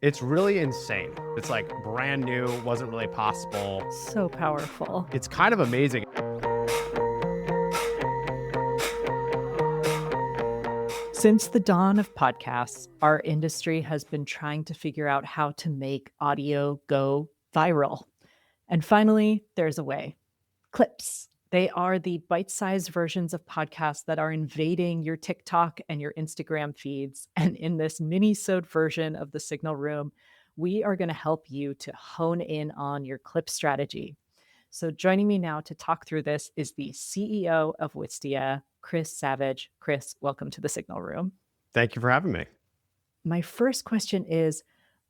It's really insane. It's like brand new, wasn't really possible. So powerful. It's kind of amazing. Since the dawn of podcasts, our industry has been trying to figure out how to make audio go viral. And finally, there's a way. Clips. They are the bite sized versions of podcasts that are invading your TikTok and your Instagram feeds. And in this mini-sode version of the Signal Room, we are going to help you to hone in on your clip strategy. So, joining me now to talk through this is the CEO of Wistia, Chris Savage. Chris, welcome to the Signal Room. Thank you for having me. My first question is,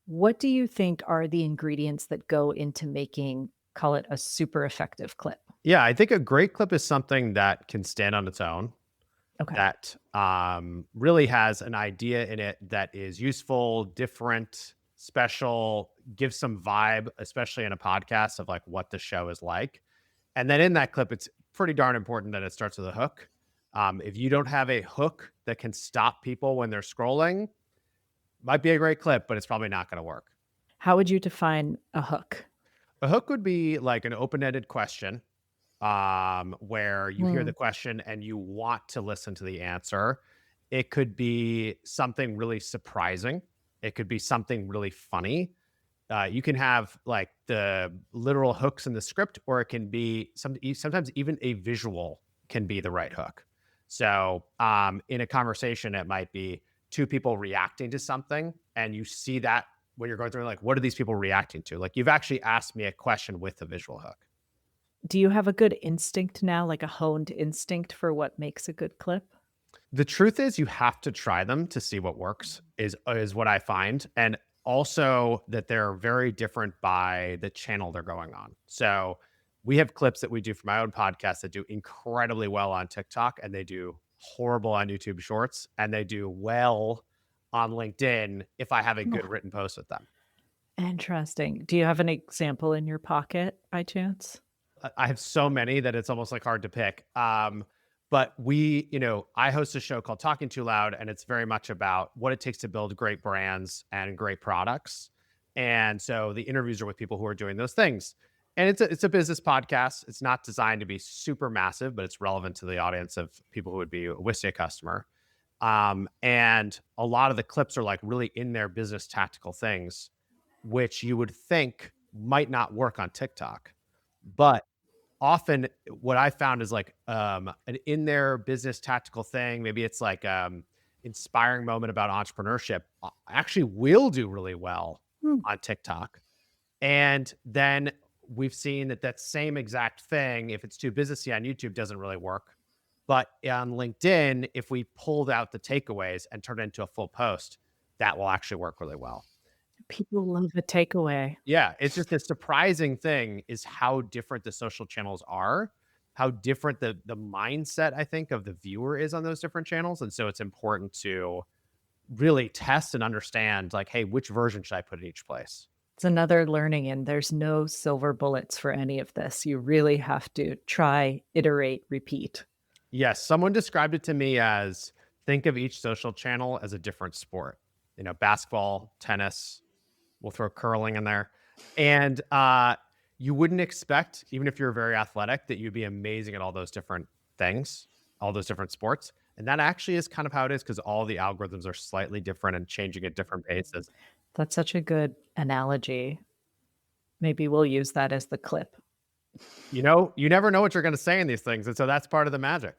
what do you think are the ingredients that go into making, call it a super effective clip? Yeah, I think a great clip is something that can stand on its own, Okay. that really has an idea in it that is useful, different, special, gives some vibe, especially in a podcast of like what the show is like. And then in that clip, it's pretty darn important that it starts with a hook. If you don't have a hook that can stop people when they're scrolling, might be a great clip, but it's probably not going to work. How would you define a hook? A hook would be like an open-ended question where you hear Mm, the question and you want to listen to the answer. It could be something really surprising. It could be something really funny. You can have like the literal hooks in the script, or it can be sometimes even a visual can be the right hook. So in a conversation, it might be two people reacting to something, and you see that when you're going through, like, what are these people reacting to? Like, you've actually asked me a question with a visual hook. Do you have a good instinct now, like a honed instinct for what makes a good clip? The truth is you have to try them to see what works is what I find. And also that they're very different by the channel they're going on. So we have clips that we do for my own podcast that do incredibly well on TikTok, and they do horrible on YouTube Shorts, and they do well on LinkedIn if I have a good Oh, written post with them. interesting. Do you have an example in your pocket by chance? I have so many that it's almost like hard to pick. But I host a show called Talking Too Loud, and it's very much about what it takes to build great brands and great products. And so the interviews are with people who are doing those things. And it's a business podcast. It's not designed to be super massive, but it's relevant to the audience of people who would be a Wistia customer. And a lot of the clips are like really in their business tactical things, which you would think might not work on TikTok. But often what I found is like an in their business tactical thing. Maybe it's like inspiring moment about entrepreneurship actually will do really well Hmm. on TikTok. And then we've seen that same exact thing, if it's too businessy on YouTube, doesn't really work. But on LinkedIn, if we pulled out the takeaways and turned it into a full post, that will actually work really well. People love a takeaway. Yeah, it's just a surprising thing is how different the social channels are, how different the mindset, I think, of the viewer is on those different channels. And so it's important to really test and understand, like, hey, which version should I put in each place? It's another learning, and there's no silver bullets for any of this. You really have to try, iterate, repeat. Yes, someone described it to me as think of each social channel as a different sport. Basketball, tennis, we'll throw curling in there. And you wouldn't expect, even if you're very athletic, that you'd be amazing at all those different things, all those different sports. And that actually is kind of how it is, because all the algorithms are slightly different and changing at different paces. That's such a good analogy. Maybe we'll use that as the clip. You never know what you're going to say in these things. And so that's part of the magic.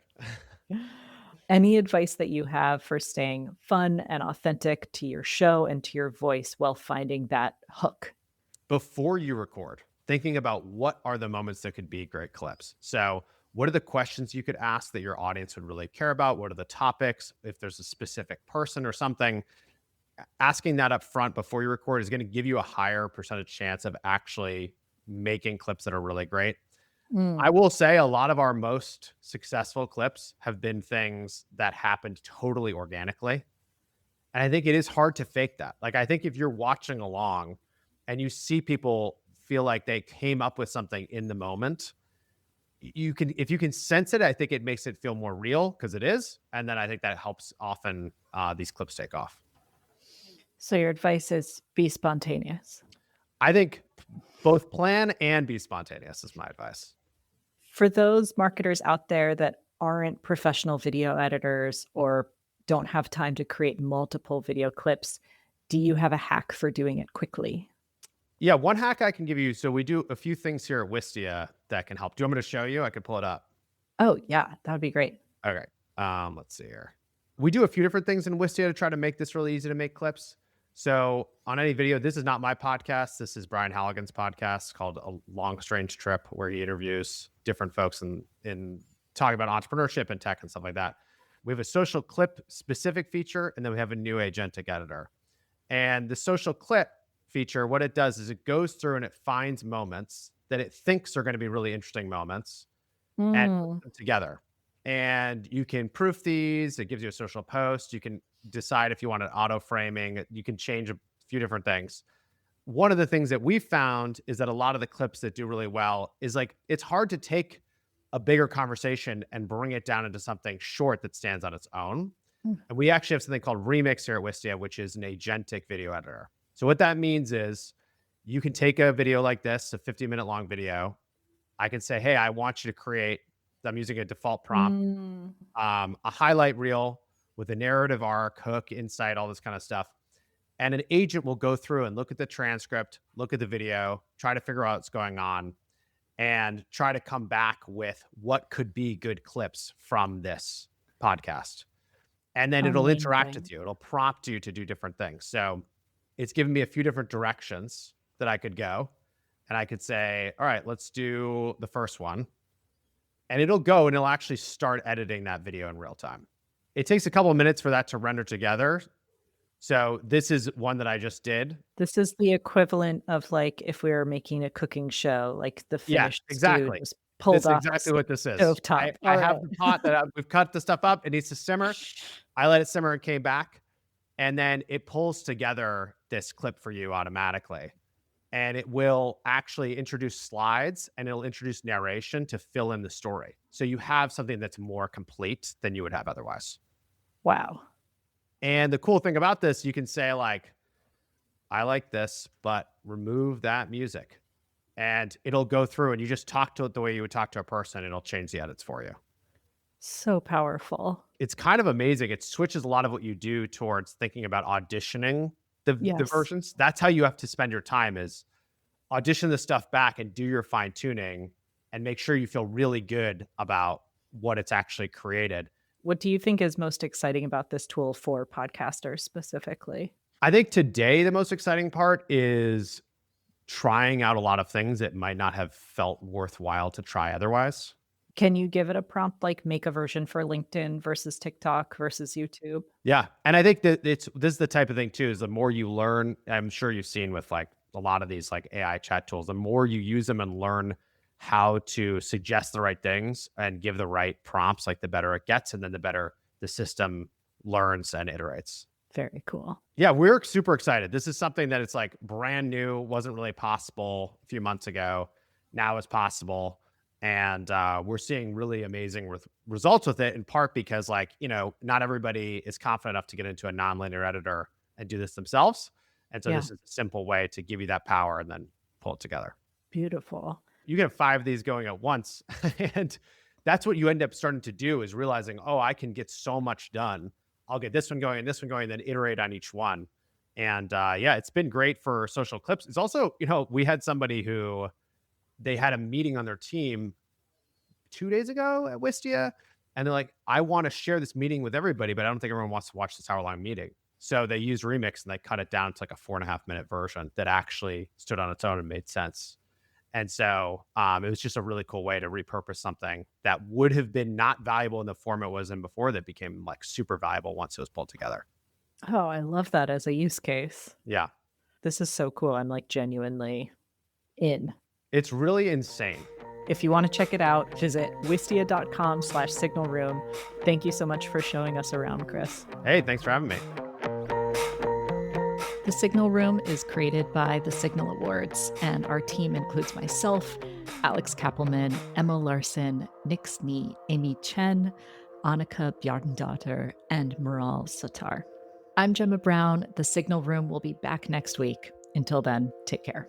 Any advice that you have for staying fun and authentic to your show and to your voice while finding that hook? Before you record, thinking about what are the moments that could be great clips. So, what are the questions you could ask that your audience would really care about? What are the topics? If there's a specific person or something, asking that up front before you record is going to give you a higher percentage chance of actually making clips that are really great. I Mm. will say a lot of our most successful clips have been things that happened totally organically. And I think it is hard to fake that. Like, I think if you're watching along and you see people feel like they came up with something in the moment, if you can sense it, I think it makes it feel more real, because it is. And then I think that helps often these clips take off. So your advice is be spontaneous. I think both plan and be spontaneous is my advice. For those marketers out there that aren't professional video editors or don't have time to create multiple video clips, do you have a hack for doing it quickly? Yeah, one hack I can give you. So we do a few things here at Wistia that can help. Do you want me to show you? I could pull it up. Oh, yeah, that would be great. Okay. Let's see here. We do a few different things in Wistia to try to make this really easy to make clips. So on any video, this is not my podcast. This is Brian Halligan's podcast called A Long Strange Trip, where he interviews different folks in talking about entrepreneurship and tech and stuff like that. We have a social clip specific feature, and then we have a new agentic editor. And the social clip feature, what it does is it goes through and it finds moments that it thinks are going to be really interesting moments and Mm. puts them together. And you can proof these. It gives you a social post. You can decide if you want an auto framing. You can change a few different things. One of the things that we found is that a lot of the clips that do really well is like it's hard to take a bigger conversation and bring it down into something short that stands on its own. Mm. And we actually have something called Remix here at Wistia, which is an agentic video editor. So what that means is you can take a video like this, a 50-minute long video. I can say, hey, I want you to create, I'm using a default prompt, Mm. a highlight reel with a narrative arc, hook, insight, all this kind of stuff. And an agent will go through and look at the transcript, look at the video, try to figure out what's going on, and try to come back with what could be good clips from this podcast. And then it'll interact Amazing. with you. It'll prompt you to do different things. So it's given me a few different directions that I could go. And I could say, all right, let's do the first one. And it'll go and it'll actually start editing that video in real time. It takes a couple of minutes for that to render together. So this is one that I just did. This is the equivalent of, like, if we were making a cooking show, like, the Yeah, finished stew exactly. just This pulled is off the exactly what this is. stovetop. I All have right. the pot that we've cut the stuff up. It needs to simmer. I let it simmer and came back. And then it pulls together this clip for you automatically. And it will actually introduce slides and it'll introduce narration to fill in the story. So you have something that's more complete than you would have otherwise. Wow. And the cool thing about this, you can say like, I like this, but remove that music. And it'll go through and you just talk to it the way you would talk to a person. It'll change the edits for you. So powerful. It's kind of amazing. It switches a lot of what you do towards thinking about auditioning the Yes. versions. That's how you have to spend your time is audition the stuff back and do your fine tuning and make sure you feel really good about what it's actually created. What do you think is most exciting about this tool for podcasters specifically? I think today the most exciting part is trying out a lot of things that might not have felt worthwhile to try otherwise. Can you give it a prompt like make a version for LinkedIn versus TikTok versus YouTube? Yeah. And I think that this is the type of thing too, is the more you learn, I'm sure you've seen with like a lot of these like AI chat tools, the more you use them and learn how to suggest the right things and give the right prompts, like the better it gets. And then the better the system learns and iterates. Very cool. Yeah, we're super excited. This is something that it's like brand new, wasn't really possible a few months ago. Now it's possible. And we're seeing really amazing results with it, in part because like, you know, not everybody is confident enough to get into a nonlinear editor and do this themselves. And so Yeah. this is a simple way to give you that power and then pull it together. Beautiful. You can have 5 of these going at once. And that's what you end up starting to do is realizing, oh, I can get so much done. I'll get this one going and this one going, then iterate on each one. And yeah, it's been great for social clips. It's also, you know, we had somebody who they had a meeting on their team 2 days ago at Wistia. And they're like, I want to share this meeting with everybody, but I don't think everyone wants to watch this hour-long meeting. So they used Remix and they cut it down to like a 4.5-minute version that actually stood on its own and made sense. And so it was just a really cool way to repurpose something that would have been not valuable in the form it was in before that became like super valuable once it was pulled together. Oh, I love that as a use case. Yeah. This is so cool. I'm like genuinely in. It's really insane. If you want to check it out, visit wistia.com/signal room. Thank you so much for showing us around, Chris. Hey, thanks for having me. The Signal Room is created by the Signal Awards, and our team includes myself, Alex Kappelman, Emma Larson, Nick Snee, Amy Chen, Annika Bjardendotter, and Mural Satar. I'm Jemma Brown. The Signal Room will be back next week. Until then, take care.